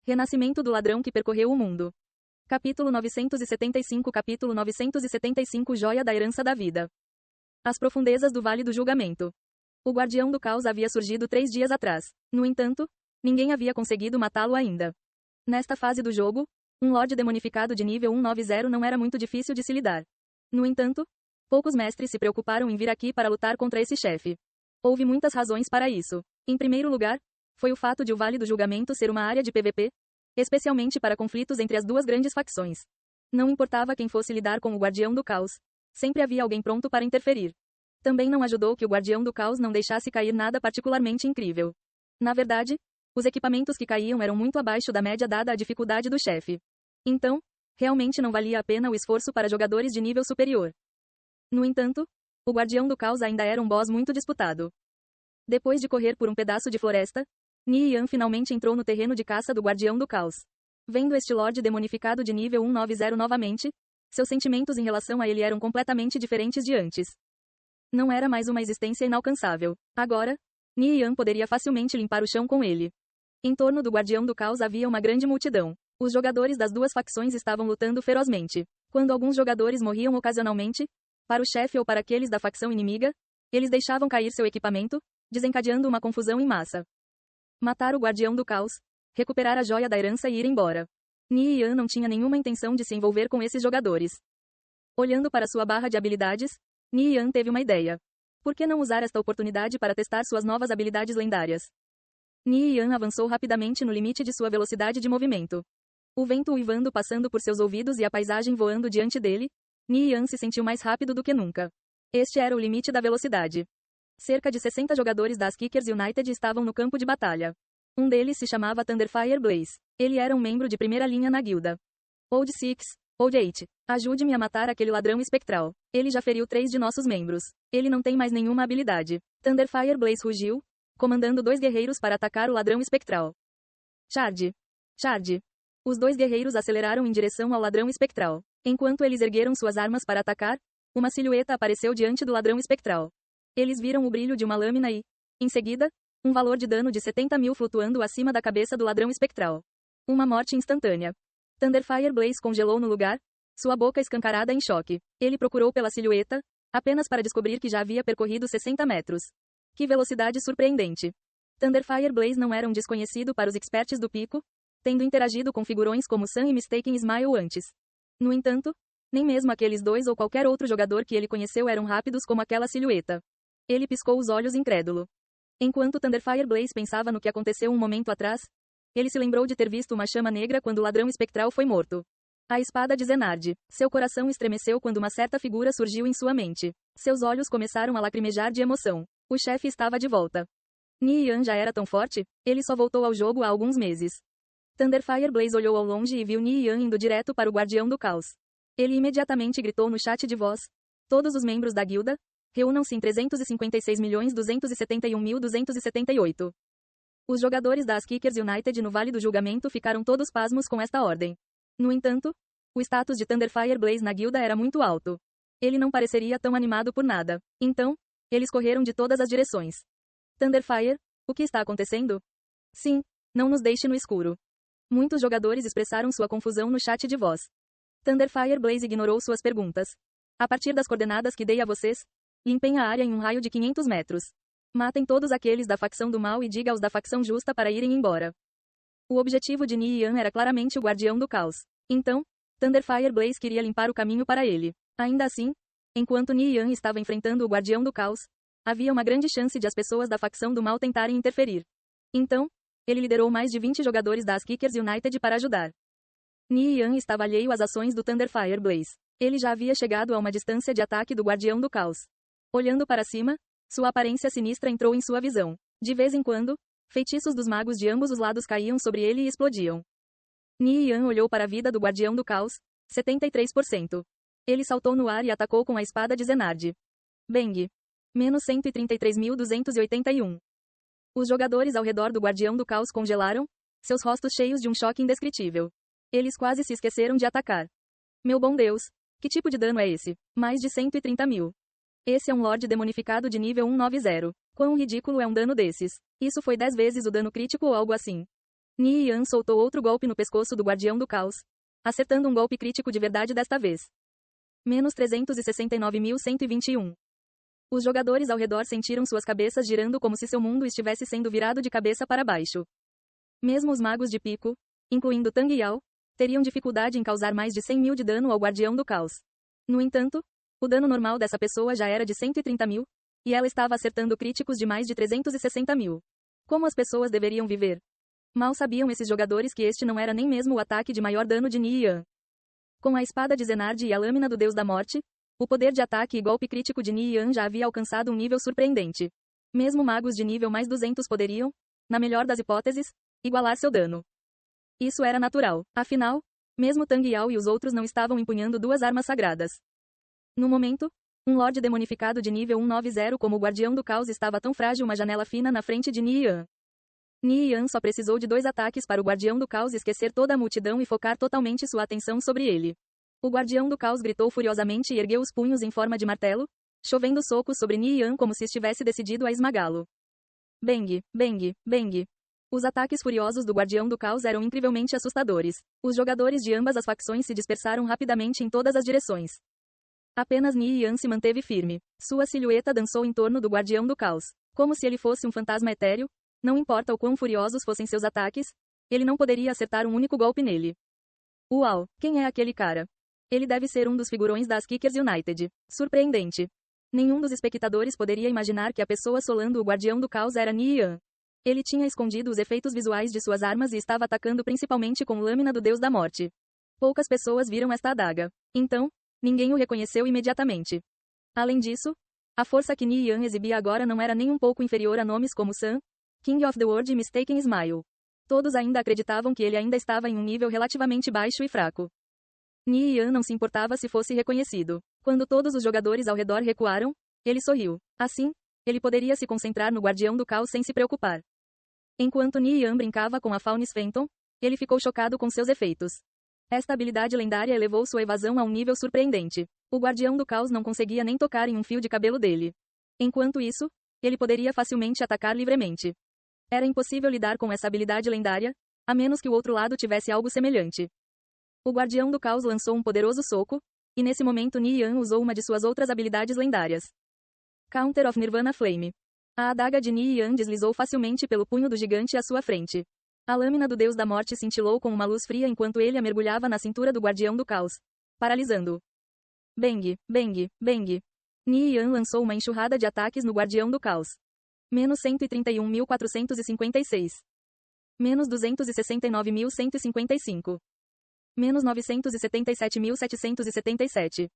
Renascimento do ladrão que percorreu o mundo. Capítulo 975 Joia da herança da vida. As profundezas do Vale do Julgamento. O Guardião do Caos havia surgido 3 dias atrás. No entanto, ninguém havia conseguido matá-lo ainda. Nesta fase do jogo, um Lorde demonificado de nível 190 não era muito difícil de se lidar. No entanto, poucos mestres se preocuparam em vir aqui para lutar contra esse chefe. Houve muitas razões para isso. Em primeiro lugar, foi o fato de o Vale do Julgamento ser uma área de PVP, especialmente para conflitos entre as duas grandes facções. Não importava quem fosse lidar com o Guardião do Caos, sempre havia alguém pronto para interferir. Também não ajudou que o Guardião do Caos não deixasse cair nada particularmente incrível. Na verdade, os equipamentos que caíam eram muito abaixo da média dada a dificuldade do chefe. Então, realmente não valia a pena o esforço para jogadores de nível superior. No entanto, o Guardião do Caos ainda era um boss muito disputado. Depois de correr por um pedaço de floresta, Ni Yan finalmente entrou no terreno de caça do Guardião do Caos. Vendo este Lorde demonificado de nível 190 novamente, seus sentimentos em relação a ele eram completamente diferentes de antes. Não era mais uma existência inalcançável. Agora, Ni Yan poderia facilmente limpar o chão com ele. Em torno do Guardião do Caos havia uma grande multidão. Os jogadores das duas facções estavam lutando ferozmente. Quando alguns jogadores morriam ocasionalmente, para o chefe ou para aqueles da facção inimiga, eles deixavam cair seu equipamento, desencadeando uma confusão em massa. Matar o Guardião do Caos, recuperar a joia da herança e ir embora. Ni Yan não tinha nenhuma intenção de se envolver com esses jogadores. Olhando para sua barra de habilidades, Ni Yan teve uma ideia. Por que não usar esta oportunidade para testar suas novas habilidades lendárias? Ni Yan avançou rapidamente no limite de sua velocidade de movimento. O vento uivando passando por seus ouvidos e a paisagem voando diante dele, Ni Yan se sentiu mais rápido do que nunca. Este era o limite da velocidade. Cerca de 60 jogadores das Kickers United estavam no campo de batalha. Um deles se chamava Thunderfire Blaze. Ele era um membro de primeira linha na guilda. Old Six, Old Eight, ajude-me a matar aquele ladrão espectral. Ele já feriu 3 de nossos membros. Ele não tem mais nenhuma habilidade. Thunderfire Blaze rugiu, comandando 2 guerreiros para atacar o ladrão espectral. Charge! Charge! Os 2 guerreiros aceleraram em direção ao ladrão espectral. Enquanto eles ergueram suas armas para atacar, uma silhueta apareceu diante do ladrão espectral. Eles viram o brilho de uma lâmina e, em seguida, um valor de dano de 70.000 flutuando acima da cabeça do ladrão espectral. Uma morte instantânea. Thunderfire Blaze congelou no lugar, sua boca escancarada em choque. Ele procurou pela silhueta, apenas para descobrir que já havia percorrido 60 metros. Que velocidade surpreendente. Thunderfire Blaze não era um desconhecido para os experts do pico, tendo interagido com figurões como Sun e Mistaken Smile antes. No entanto, nem mesmo aqueles 2 ou qualquer outro jogador que ele conheceu eram rápidos como aquela silhueta. Ele piscou os olhos incrédulo. Enquanto Thunderfire Blaze pensava no que aconteceu um momento atrás, ele se lembrou de ter visto uma chama negra quando o ladrão espectral foi morto. A espada de Zenard. Seu coração estremeceu quando uma certa figura surgiu em sua mente. Seus olhos começaram a lacrimejar de emoção. O chefe estava de volta. Ni Yan já era tão forte? Ele só voltou ao jogo há alguns meses. Thunderfire Blaze olhou ao longe e viu Ni Yan indo direto para o Guardião do Caos. Ele imediatamente gritou no chat de voz: todos os membros da guilda, reúnam-se em 356.271.278. Os jogadores das Kickers United no Vale do Julgamento ficaram todos pasmos com esta ordem. No entanto, o status de Thunderfire Blaze na guilda era muito alto. Ele não pareceria tão animado por nada. Então, eles correram de todas as direções. Thunderfire, o que está acontecendo? Sim, não nos deixe no escuro. Muitos jogadores expressaram sua confusão no chat de voz. Thunderfire Blaze ignorou suas perguntas. A partir das coordenadas que dei a vocês, limpem a área em um raio de 500 metros. Matem todos aqueles da facção do mal e diga aos da facção justa para irem embora. O objetivo de Ni Yan era claramente o Guardião do Caos. Então, Thunderfire Blaze queria limpar o caminho para ele. Ainda assim, enquanto Ni Yan estava enfrentando o Guardião do Caos, havia uma grande chance de as pessoas da facção do mal tentarem interferir. Então, ele liderou mais de 20 jogadores das Kickers United para ajudar. Ni Yan estava alheio às ações do Thunderfire Blaze. Ele já havia chegado a uma distância de ataque do Guardião do Caos. Olhando para cima, sua aparência sinistra entrou em sua visão. De vez em quando, feitiços dos magos de ambos os lados caíam sobre ele e explodiam. Ni Yan olhou para a vida do Guardião do Caos, 73%. Ele saltou no ar e atacou com a espada de Zenard. Bang! Menos 133.281. Os jogadores ao redor do Guardião do Caos congelaram, seus rostos cheios de um choque indescritível. Eles quase se esqueceram de atacar. Meu bom Deus! Que tipo de dano é esse? Mais de 130.000. Esse é um Lorde demonificado de nível 190. Quão ridículo é um dano desses? Isso foi 10 vezes o dano crítico ou algo assim. Ni Yan soltou outro golpe no pescoço do Guardião do Caos, acertando um golpe crítico de verdade desta vez. Menos 369.121. Os jogadores ao redor sentiram suas cabeças girando como se seu mundo estivesse sendo virado de cabeça para baixo. Mesmo os magos de pico, incluindo Tang Yao, teriam dificuldade em causar mais de 100 mil de dano ao Guardião do Caos. No entanto, o dano normal dessa pessoa já era de 130 mil, e ela estava acertando críticos de mais de 360 mil. Como as pessoas deveriam viver? Mal sabiam esses jogadores que este não era nem mesmo o ataque de maior dano de Ni Yan. Com a espada de Zenard e a lâmina do Deus da Morte, o poder de ataque e golpe crítico de Ni Yan já havia alcançado um nível surpreendente. Mesmo magos de nível mais 200 poderiam, na melhor das hipóteses, igualar seu dano. Isso era natural. Afinal, mesmo Tang Yao e os outros não estavam empunhando duas armas sagradas. No momento, um Lorde demonificado de nível 190 como o Guardião do Caos estava tão frágil uma janela fina na frente de Ni Yan. Ni Yan só precisou de 2 ataques para o Guardião do Caos esquecer toda a multidão e focar totalmente sua atenção sobre ele. O Guardião do Caos gritou furiosamente e ergueu os punhos em forma de martelo, chovendo socos sobre Ni Yan como se estivesse decidido a esmagá-lo. Bang, bang, bang. Os ataques furiosos do Guardião do Caos eram incrivelmente assustadores. Os jogadores de ambas as facções se dispersaram rapidamente em todas as direções. Apenas Ni Yan se manteve firme. Sua silhueta dançou em torno do Guardião do Caos, como se ele fosse um fantasma etéreo. Não importa o quão furiosos fossem seus ataques, ele não poderia acertar um único golpe nele. Uau, quem é aquele cara? Ele deve ser um dos figurões das Kickers United. Surpreendente. Nenhum dos espectadores poderia imaginar que a pessoa solando o Guardião do Caos era Ni Yan. Ele tinha escondido os efeitos visuais de suas armas e estava atacando principalmente com lâmina do Deus da Morte. Poucas pessoas viram esta adaga. Então, ninguém o reconheceu imediatamente. Além disso, a força que Ni Yan exibia agora não era nem um pouco inferior a nomes como Sun, King of the World e Mistaken Smile. Todos ainda acreditavam que ele ainda estava em um nível relativamente baixo e fraco. Ni Yan não se importava se fosse reconhecido. Quando todos os jogadores ao redor recuaram, ele sorriu. Assim, ele poderia se concentrar no Guardião do Caos sem se preocupar. Enquanto Ni Yan brincava com a Faunis Phantom, ele ficou chocado com seus efeitos. Esta habilidade lendária elevou sua evasão a um nível surpreendente. O Guardião do Caos não conseguia nem tocar em um fio de cabelo dele. Enquanto isso, ele poderia facilmente atacar livremente. Era impossível lidar com essa habilidade lendária, a menos que o outro lado tivesse algo semelhante. O Guardião do Caos lançou um poderoso soco, e nesse momento Ni Yan usou uma de suas outras habilidades lendárias. Counter of Nirvana Flame. A adaga de Ni Yan deslizou facilmente pelo punho do gigante à sua frente. A lâmina do Deus da Morte cintilou com uma luz fria enquanto ele a mergulhava na cintura do Guardião do Caos, paralisando-o. Bang, bang, bang. Ni Yan lançou uma enxurrada de ataques no Guardião do Caos. Menos 131.456. Menos 269.155. Menos 977.777.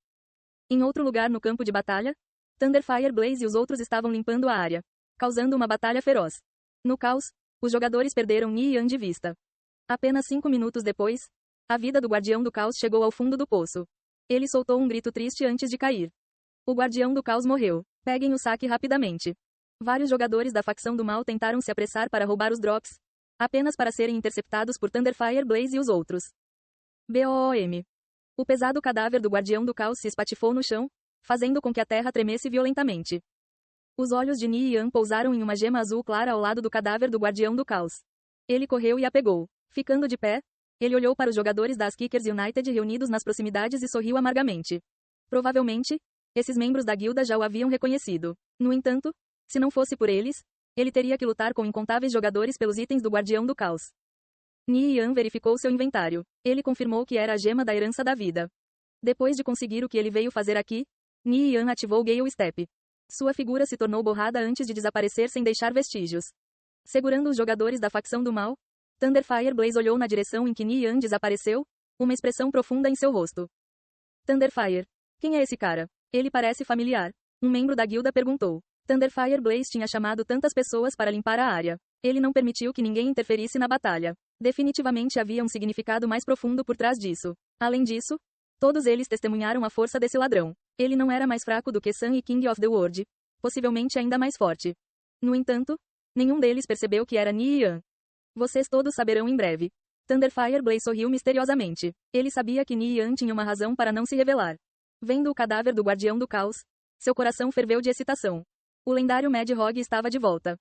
Em outro lugar no campo de batalha, Thunderfire Blaze e os outros estavam limpando a área, causando uma batalha feroz. No caos, os jogadores perderam Ni Yan de vista. Apenas 5 minutos depois, a vida do Guardião do Caos chegou ao fundo do poço. Ele soltou um grito triste antes de cair. O Guardião do Caos morreu. Peguem o saque rapidamente. Vários jogadores da facção do mal tentaram se apressar para roubar os drops, apenas para serem interceptados por Thunderfire Blaze e os outros. BOOM. O pesado cadáver do Guardião do Caos se espatifou no chão, fazendo com que a terra tremesse violentamente. Os olhos de Ni Yan pousaram em uma gema azul clara ao lado do cadáver do Guardião do Caos. Ele correu e a pegou. Ficando de pé, ele olhou para os jogadores das Kickers United reunidos nas proximidades e sorriu amargamente. Provavelmente, esses membros da guilda já o haviam reconhecido. No entanto, se não fosse por eles, ele teria que lutar com incontáveis jogadores pelos itens do Guardião do Caos. Ni Yan verificou seu inventário. Ele confirmou que era a gema da herança da vida. Depois de conseguir o que ele veio fazer aqui, Ni Yan ativou Gale Step. Sua figura se tornou borrada antes de desaparecer sem deixar vestígios. Segurando os jogadores da facção do mal, Thunderfire Blaze olhou na direção em que Ni Yan desapareceu, uma expressão profunda em seu rosto. Thunderfire. Quem é esse cara? Ele parece familiar. Um membro da guilda perguntou. Thunderfire Blaze tinha chamado tantas pessoas para limpar a área. Ele não permitiu que ninguém interferisse na batalha. Definitivamente havia um significado mais profundo por trás disso. Além disso, todos eles testemunharam a força desse ladrão. Ele não era mais fraco do que Sun e King of the World, possivelmente ainda mais forte. No entanto, nenhum deles percebeu que era Ni Yan. Vocês todos saberão em breve. Thunderfire Blaze sorriu misteriosamente. Ele sabia que Ni Yan tinha uma razão para não se revelar. Vendo o cadáver do Guardião do Caos, seu coração ferveu de excitação. O lendário Mad Hog estava de volta.